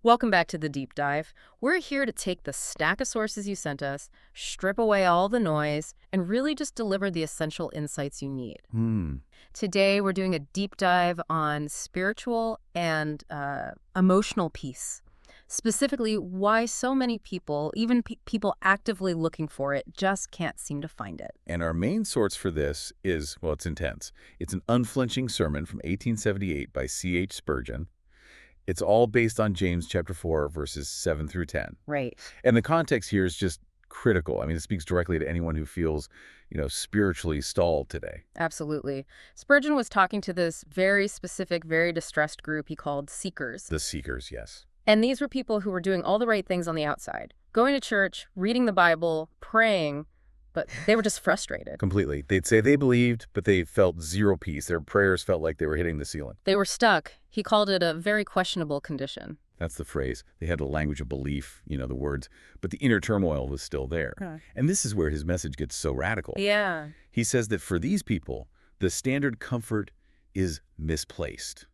Welcome back to the deep dive. We're here to take the stack of sources you sent us, strip away all the noise, and really just deliver the essential insights you need. Today, we're doing a deep dive on spiritual and emotional peace. Specifically, why so many people, even people actively looking for it, just can't seem to find it. And our main source for this is, well, it's intense. It's an unflinching sermon from 1878 by C.H. Spurgeon. It's all based on James chapter 4, verses 7 through 10. Right. And the context here is just critical. I mean, it speaks directly to anyone who feels, spiritually stalled today. Absolutely. Spurgeon was talking to this very specific, very distressed group he called seekers. The seekers, yes. And these were people who were doing all the right things on the outside, going to church, reading the Bible, praying, but they were just frustrated. Completely. They'd say they believed, but they felt zero peace. Their prayers felt like they were hitting the ceiling. They were stuck. He called it a very questionable condition. That's the phrase. They had a language of belief, the words, but the inner turmoil was still there. And this is where his message gets so radical. Yeah. He says that for these people, the standard comfort is misplaced.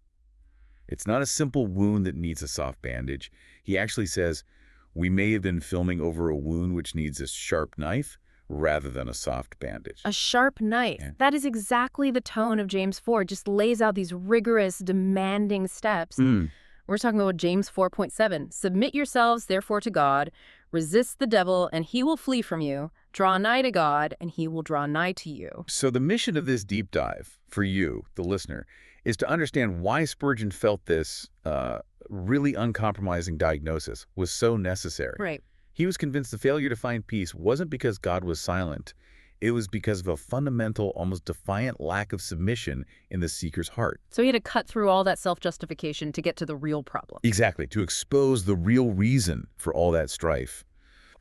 It's not a simple wound that needs a soft bandage. He actually says, we may have been filming over a wound which needs a sharp knife rather than a soft bandage. A sharp knife. Yeah. That is exactly the tone of James 4. It just lays out these rigorous, demanding steps. We're talking about James 4.7. Submit yourselves, therefore, to God. Resist the devil, and he will flee from you. Draw nigh to God, and he will draw nigh to you. So the mission of this deep dive, for you, the listener, is to understand why Spurgeon felt this really uncompromising diagnosis was so necessary. Right. He was convinced the failure to find peace wasn't because God was silent. It was because of a fundamental, almost defiant lack of submission in the seeker's heart. So he had to cut through all that self-justification to get to the real problem. Exactly, to expose the real reason for all that strife.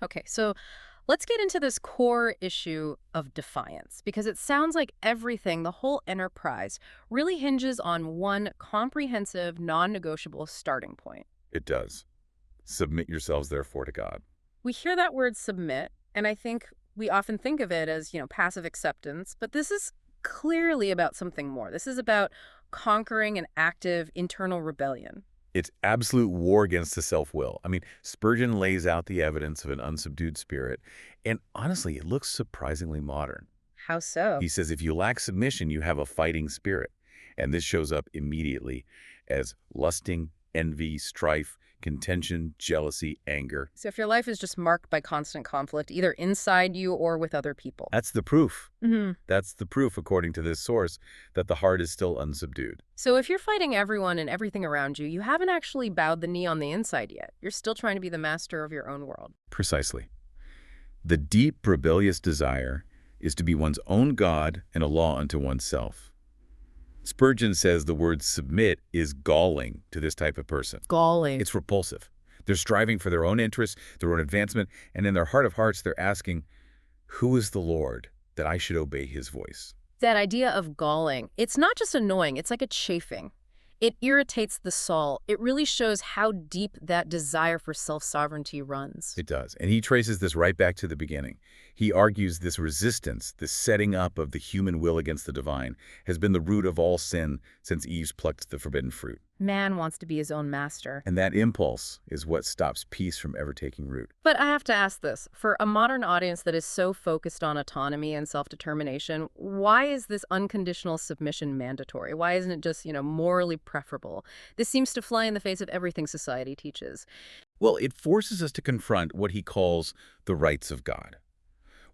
Okay, so let's get into this core issue of defiance, because it sounds like everything, the whole enterprise, really hinges on one comprehensive, non-negotiable starting point. It does. Submit yourselves, therefore, to God. We hear that word submit, and I think we often think of it as, passive acceptance, but this is clearly about something more. This is about conquering an active internal rebellion. It's absolute war against the self-will. I mean, Spurgeon lays out the evidence of an unsubdued spirit, and honestly, it looks surprisingly modern. How so? He says if you lack submission, you have a fighting spirit, and this shows up immediately as lusting, envy, strife, contention, jealousy, anger. So if your life is just marked by constant conflict, either inside you or with other people. That's the proof. That's the proof, according to this source, that the heart is still unsubdued. So if you're fighting everyone and everything around you, you haven't actually bowed the knee on the inside yet. You're still trying to be the master of your own world. Precisely. The deep, rebellious desire is to be one's own God and a law unto oneself. Spurgeon says the word submit is galling to this type of person. Galling. It's repulsive. They're striving for their own interests, their own advancement, and in their heart of hearts, they're asking, who is the Lord that I should obey his voice? That idea of galling, it's not just annoying, it's like a chafing. It irritates the soul. It really shows how deep that desire for self-sovereignty runs. It does. And he traces this right back to the beginning. He argues this resistance, this setting up of the human will against the divine, has been the root of all sin since Eve plucked the forbidden fruit. Man wants to be his own master. And that impulse is what stops peace from ever taking root. But I have to ask this. For a modern audience that is so focused on autonomy and self-determination, why is this unconditional submission mandatory? Why isn't it just, morally preferable? This seems to fly in the face of everything society teaches. Well, it forces us to confront what he calls the rights of God.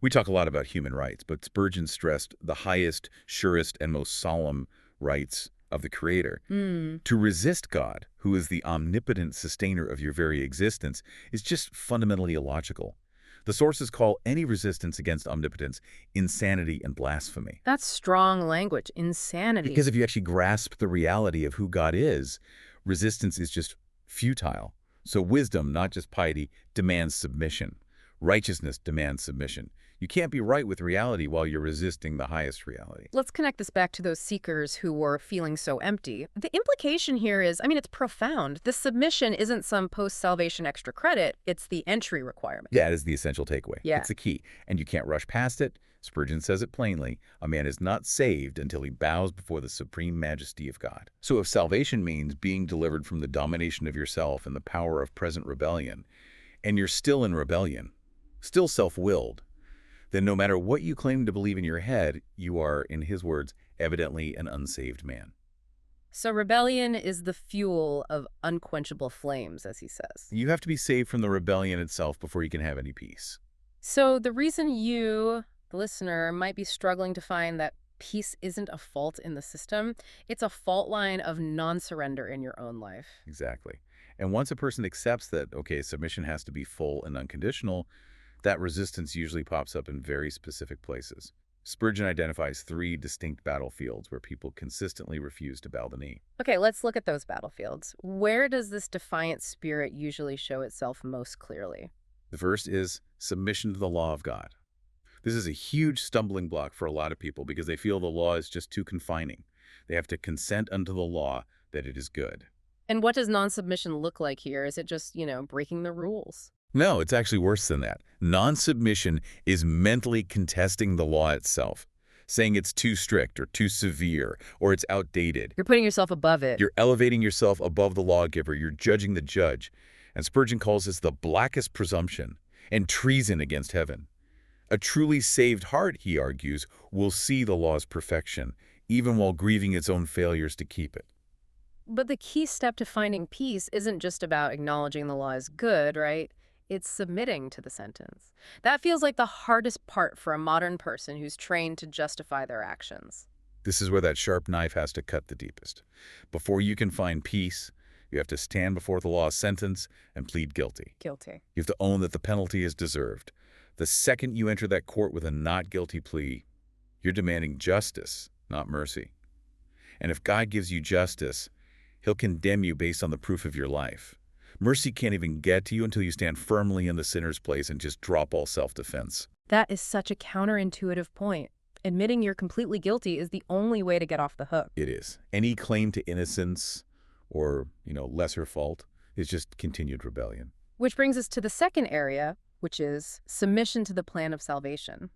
We talk a lot about human rights, but Spurgeon stressed the highest, surest, and most solemn rights of the Creator. To resist God, who is the omnipotent sustainer of your very existence, is just fundamentally illogical. The sources call any resistance against omnipotence insanity and blasphemy. That's strong language, insanity. Because if you actually grasp the reality of who God is, resistance is just futile. So wisdom, not just piety, demands submission. Righteousness demands submission. You can't be right with reality while you're resisting the highest reality. Let's connect this back to those seekers who were feeling so empty. The implication here is, it's profound. This submission isn't some post-salvation extra credit. It's the entry requirement. Yeah, it is the essential takeaway. Yeah. It's the key. And you can't rush past it Spurgeon says it plainly, a man is not saved until he bows before the supreme majesty of God. So if salvation means being delivered from the domination of yourself and the power of present rebellion, and you're still in rebellion, still self-willed, then no matter what you claim to believe in your head, you are, in his words, evidently an unsaved man. So rebellion is the fuel of unquenchable flames, as he says. You have to be saved from the rebellion itself before you can have any peace. So the reason you, the listener, might be struggling to find that peace isn't a fault in the system, it's a fault line of non-surrender in your own life. Exactly. And once a person accepts that, okay, submission has to be full and unconditional, that resistance usually pops up in very specific places. Spurgeon identifies 3 distinct battlefields where people consistently refuse to bow the knee. Okay, let's look at those battlefields. Where does this defiant spirit usually show itself most clearly? The first is submission to the law of God. This is a huge stumbling block for a lot of people because they feel the law is just too confining. They have to consent unto the law that it is good. And what does non-submission look like here? Is it just, breaking the rules? No, it's actually worse than that. Non-submission is mentally contesting the law itself, saying it's too strict or too severe or it's outdated. You're putting yourself above it. You're elevating yourself above the lawgiver. You're judging the judge. And Spurgeon calls this the blackest presumption and treason against heaven. A truly saved heart, he argues, will see the law's perfection, even while grieving its own failures to keep it. But the key step to finding peace isn't just about acknowledging the law is good, right? It's submitting to the sentence. That feels like the hardest part for a modern person who's trained to justify their actions. This is where that sharp knife has to cut the deepest. Before you can find peace, you have to stand before the law's sentence and plead guilty. Guilty. You have to own that the penalty is deserved. The second you enter that court with a not guilty plea, you're demanding justice, not mercy. And if God gives you justice, he'll condemn you based on the proof of your life. Mercy can't even get to you until you stand firmly in the sinner's place and just drop all self-defense. That is such a counterintuitive point. Admitting you're completely guilty is the only way to get off the hook. It is. Any claim to innocence or, lesser fault is just continued rebellion. Which brings us to the second area, which is submission to the plan of salvation.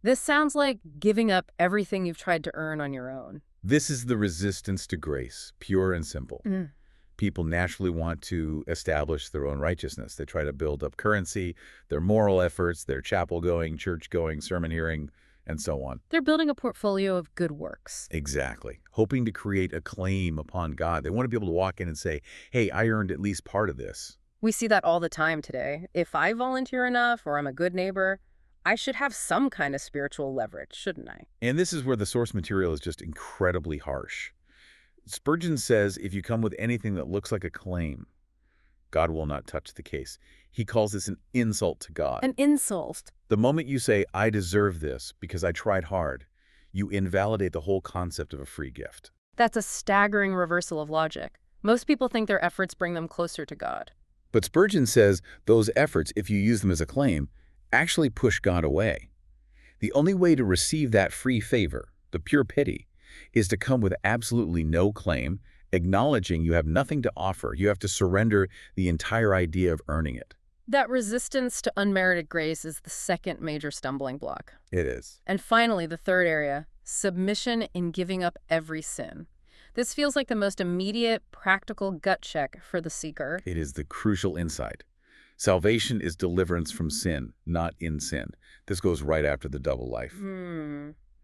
This sounds like giving up everything you've tried to earn on your own. This is the resistance to grace, pure and simple. People naturally want to establish their own righteousness. They try to build up currency, their moral efforts, their chapel-going, church-going, sermon-hearing, and so on. They're building a portfolio of good works. Exactly. Hoping to create a claim upon God. They want to be able to walk in and say, hey, I earned at least part of this. We see that all the time today. If I volunteer enough or I'm a good neighbor, I should have some kind of spiritual leverage, shouldn't I? And this is where the source material is just incredibly harsh. Spurgeon says if you come with anything that looks like a claim, God will not touch the case. He calls this an insult to God. An insult. The moment you say, I deserve this because I tried hard, you invalidate the whole concept of a free gift. That's a staggering reversal of logic. Most people think their efforts bring them closer to God. But Spurgeon says those efforts, if you use them as a claim, actually push God away. The only way to receive that free favor, the pure pity, is to come with absolutely no claim, acknowledging you have nothing to offer. You have to surrender the entire idea of earning it. That resistance to unmerited grace is the second major stumbling block. It is. And finally, the third area, submission in giving up every sin. This feels like the most immediate, practical gut check for the seeker. It is the crucial insight. Salvation is deliverance from sin, not in sin. This goes right after the double life.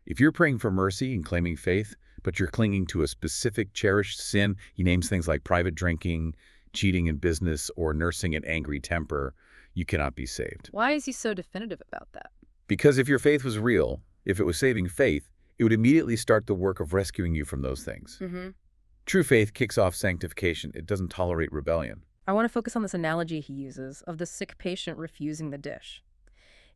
If you're praying for mercy and claiming faith, but you're clinging to a specific cherished sin, he names things like private drinking, cheating in business, or nursing an angry temper, you cannot be saved. Why is he so definitive about that? Because if your faith was real, if it was saving faith, it would immediately start the work of rescuing you from those things. True faith kicks off sanctification. It doesn't tolerate rebellion. I want to focus on this analogy he uses of the sick patient refusing the dish.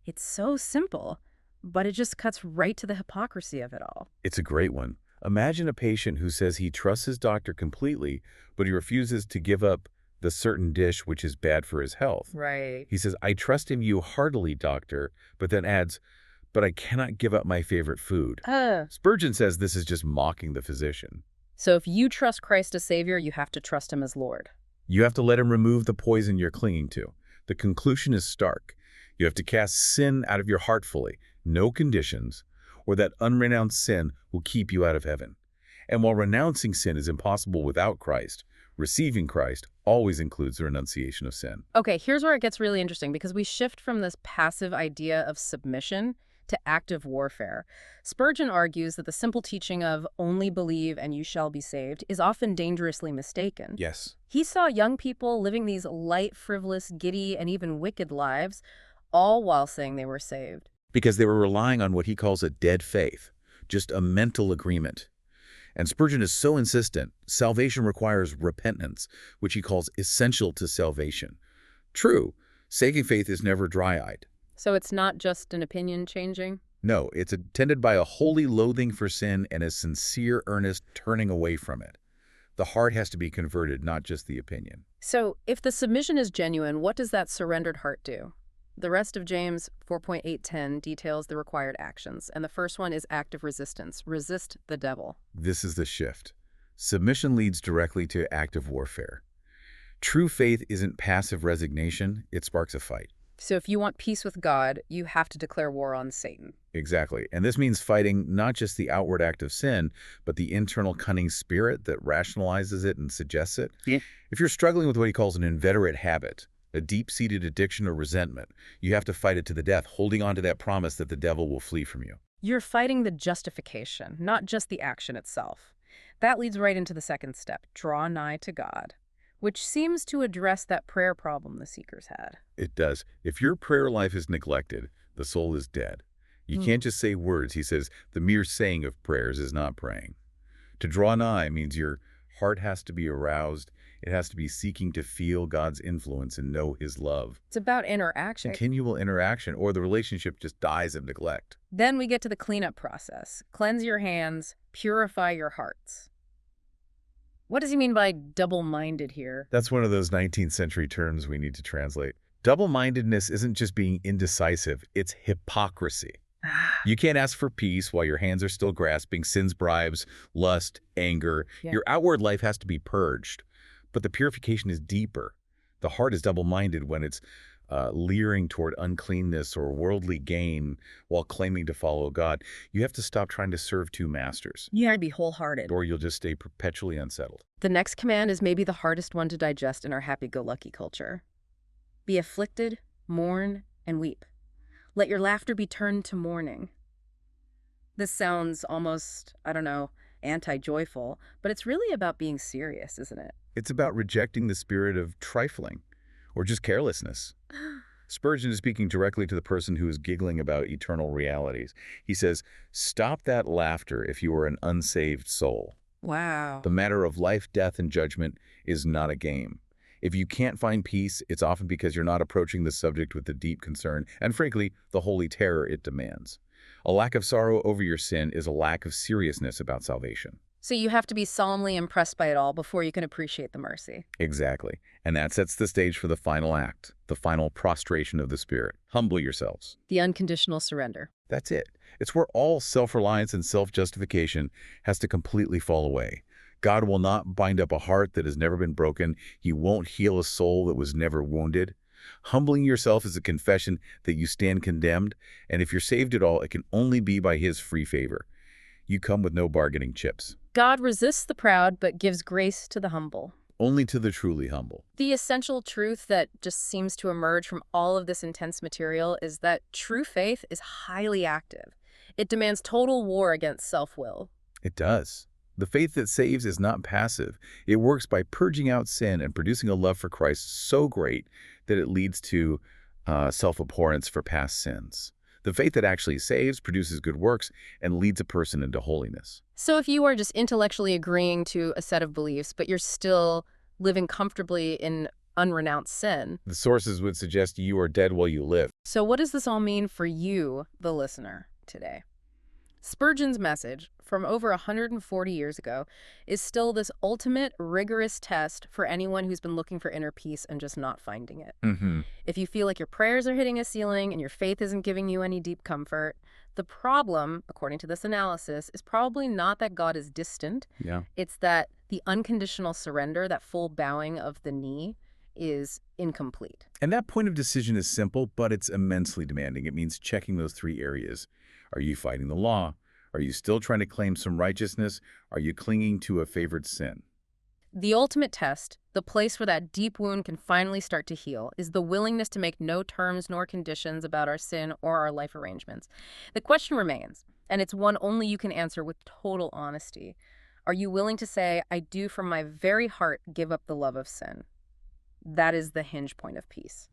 It's so simple, but it just cuts right to the hypocrisy of it all. It's a great one. Imagine a patient who says he trusts his doctor completely, but he refuses to give up the certain dish which is bad for his health. Right. He says, I trust in you heartily, doctor, but then adds, but I cannot give up my favorite food. Spurgeon says this is just mocking the physician. So if you trust Christ as Savior, you have to trust him as Lord. You have to let him remove the poison you're clinging to. The conclusion is stark. You have to cast sin out of your heart fully, no conditions, or that unrenounced sin will keep you out of heaven. And while renouncing sin is impossible without Christ, receiving Christ always includes the renunciation of sin. Okay, here's where it gets really interesting because we shift from this passive idea of submission to active warfare. Spurgeon argues that the simple teaching of only believe and you shall be saved is often dangerously mistaken. Yes. He saw young people living these light, frivolous, giddy, and even wicked lives, all while saying they were saved. Because they were relying on what he calls a dead faith, just a mental agreement. And Spurgeon is so insistent, salvation requires repentance, which he calls essential to salvation. True, saving faith is never dry-eyed. So it's not just an opinion changing? No, it's attended by a holy loathing for sin and a sincere, earnest turning away from it. The heart has to be converted, not just the opinion. So if the submission is genuine, what does that surrendered heart do? The rest of James 4.810 details the required actions, and the first one is active resistance. Resist the devil. This is the shift. Submission leads directly to active warfare. True faith isn't passive resignation, it sparks a fight. So if you want peace with God, you have to declare war on Satan. Exactly. And this means fighting not just the outward act of sin, but the internal cunning spirit that rationalizes it and suggests it. Yeah. If you're struggling with what he calls an inveterate habit, a deep-seated addiction or resentment, you have to fight it to the death, holding on to that promise that the devil will flee from you. You're fighting the justification, not just the action itself. That leads right into the second step, draw nigh to God, which seems to address that prayer problem the seekers had. It does. If your prayer life is neglected, the soul is dead. You can't just say words. He says the mere saying of prayers is not praying. To draw nigh means your heart has to be aroused. It has to be seeking to feel God's influence and know his love. It's about interaction. Continual interaction, or the relationship just dies of neglect. Then we get to the cleanup process. Cleanse your hands, purify your hearts. What does he mean by double-minded here? That's one of those 19th century terms we need to translate. Double-mindedness isn't just being indecisive, it's hypocrisy. You can't ask for peace while your hands are still grasping sin's bribes, lust, anger. Yeah. Your outward life has to be purged. But the purification is deeper. The heart is double-minded when it's leering toward uncleanness or worldly gain while claiming to follow God. You have to stop trying to serve two masters. You gotta be wholehearted. Or you'll just stay perpetually unsettled. The next command is maybe the hardest one to digest in our happy-go-lucky culture. Be afflicted, mourn, and weep. Let your laughter be turned to mourning. This sounds almost, anti-joyful, but it's really about being serious, isn't it? It's about rejecting the spirit of trifling or just carelessness. Spurgeon is speaking directly to the person who is giggling about eternal realities. He says, stop that laughter if you are an unsaved soul. Wow. The matter of life, death, and judgment is not a game. If you can't find peace, it's often because you're not approaching the subject with the deep concern and, frankly, the holy terror it demands. A lack of sorrow over your sin is a lack of seriousness about salvation. So you have to be solemnly impressed by it all before you can appreciate the mercy. Exactly. And that sets the stage for the final act, the final prostration of the Spirit. Humble yourselves. The unconditional surrender. That's it. It's where all self-reliance and self-justification has to completely fall away. God will not bind up a heart that has never been broken. He won't heal a soul that was never wounded. Humbling yourself is a confession that you stand condemned, and if you're saved at all, it can only be by his free favor. You come with no bargaining chips. God resists the proud but gives grace to the humble. Only to the truly humble. The essential truth that just seems to emerge from all of this intense material is that true faith is highly active. It demands total war against self-will. It does. The faith that saves is not passive. It works by purging out sin and producing a love for Christ so great that it leads to self-abhorrence for past sins. The faith that actually saves produces good works and leads a person into holiness. So if you are just intellectually agreeing to a set of beliefs, but you're still living comfortably in unrenounced sin, the sources would suggest you are dead while you live. So what does this all mean for you, the listener, today? Spurgeon's message from over 140 years ago is still this ultimate, rigorous test for anyone who's been looking for inner peace and just not finding it. If you feel like your prayers are hitting a ceiling and your faith isn't giving you any deep comfort, the problem, according to this analysis, is probably not that God is distant. Yeah. It's that the unconditional surrender, that full bowing of the knee, is incomplete. And that point of decision is simple, but it's immensely demanding. It means checking those three areas. Are you fighting the law? Are you still trying to claim some righteousness? Are you clinging to a favored sin? The ultimate test, the place where that deep wound can finally start to heal, is the willingness to make no terms nor conditions about our sin or our life arrangements. The question remains, and it's one only you can answer with total honesty. Are you willing to say, I do from my very heart give up the love of sin? That is the hinge point of peace.